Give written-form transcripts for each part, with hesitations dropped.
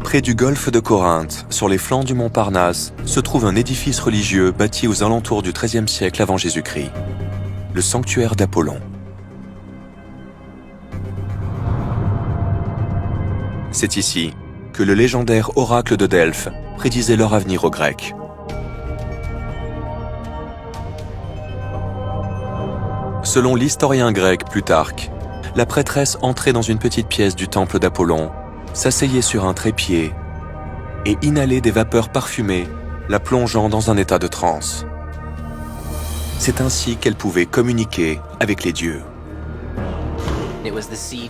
Près du golfe de Corinthe, sur les flancs du mont Parnasse, se trouve un édifice religieux bâti aux alentours du XIIIe siècle avant Jésus-Christ, le sanctuaire d'Apollon. C'est ici que le légendaire oracle de Delphes prédisait leur avenir aux Grecs. Selon l'historien grec Plutarque, la prêtresse entrait dans une petite pièce du temple d'Apollon, s'asseyait sur un trépied et inhalait des vapeurs parfumées, la plongeant dans un état de transe. C'est ainsi qu'elle pouvait communiquer avec les dieux.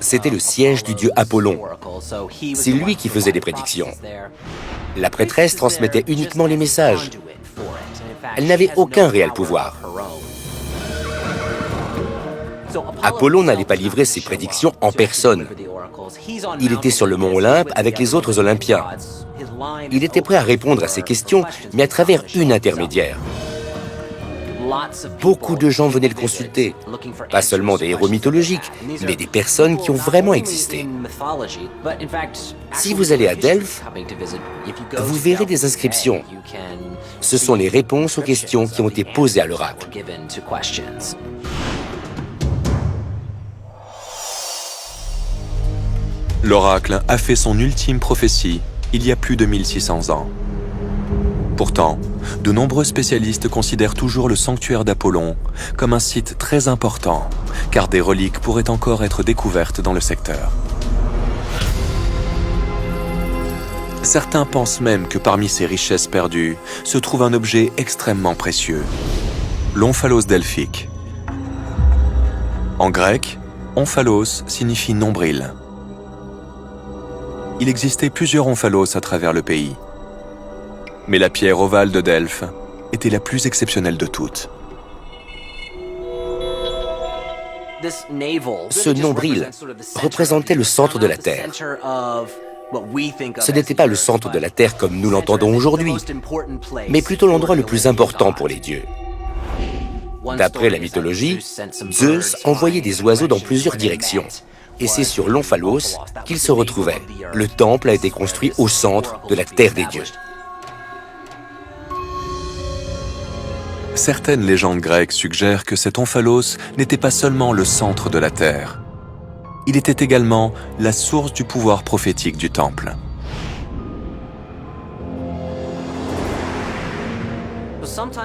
C'était le siège du dieu Apollon. C'est lui qui faisait les prédictions. La prêtresse transmettait uniquement les messages. Elle n'avait aucun réel pouvoir. Apollon n'allait pas livrer ses prédictions en personne. Il était sur le mont Olympe avec les autres Olympiens. Il était prêt à répondre à ces questions, mais à travers une intermédiaire. Beaucoup de gens venaient le consulter, pas seulement des héros mythologiques, mais des personnes qui ont vraiment existé. Si vous allez à Delphes, vous verrez des inscriptions. Ce sont les réponses aux questions qui ont été posées à l'oracle. L'oracle a fait son ultime prophétie il y a plus de 1600 ans. Pourtant, de nombreux spécialistes considèrent toujours le sanctuaire d'Apollon comme un site très important, car des reliques pourraient encore être découvertes dans le secteur. Certains pensent même que parmi ces richesses perdues se trouve un objet extrêmement précieux, l'omphalos delphique. En grec, omphalos signifie nombril. Il existait plusieurs omphalos à travers le pays. Mais la pierre ovale de Delphes était la plus exceptionnelle de toutes. Ce nombril représentait le centre de la Terre. Ce n'était pas le centre de la Terre comme nous l'entendons aujourd'hui, mais plutôt l'endroit le plus important pour les dieux. D'après la mythologie, Zeus envoyait des oiseaux dans plusieurs directions. Et c'est sur l'omphalos qu'il se retrouvait. Le temple a été construit au centre de la terre des dieux. Certaines légendes grecques suggèrent que cet omphalos n'était pas seulement le centre de la terre. Il était également la source du pouvoir prophétique du temple.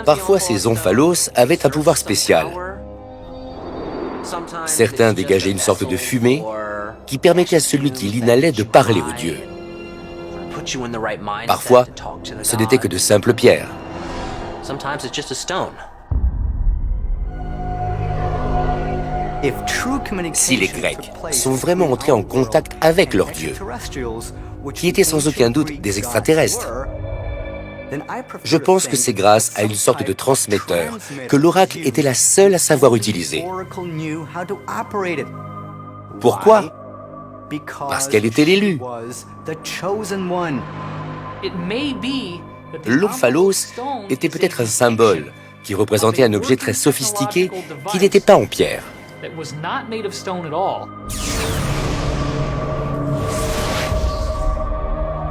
Parfois, ces omphalos avaient un pouvoir spécial. Certains dégageaient une sorte de fumée qui permettait à celui qui l'inhalait de parler aux dieux. Parfois, ce n'était que de simples pierres. Si les Grecs sont vraiment entrés en contact avec leurs dieux, qui étaient sans aucun doute des extraterrestres, je pense que c'est grâce à une sorte de transmetteur que l'oracle était la seule à savoir utiliser. Pourquoi? Parce qu'elle était l'élue. L'omphalos était peut-être un symbole qui représentait un objet très sophistiqué qui n'était pas en pierre.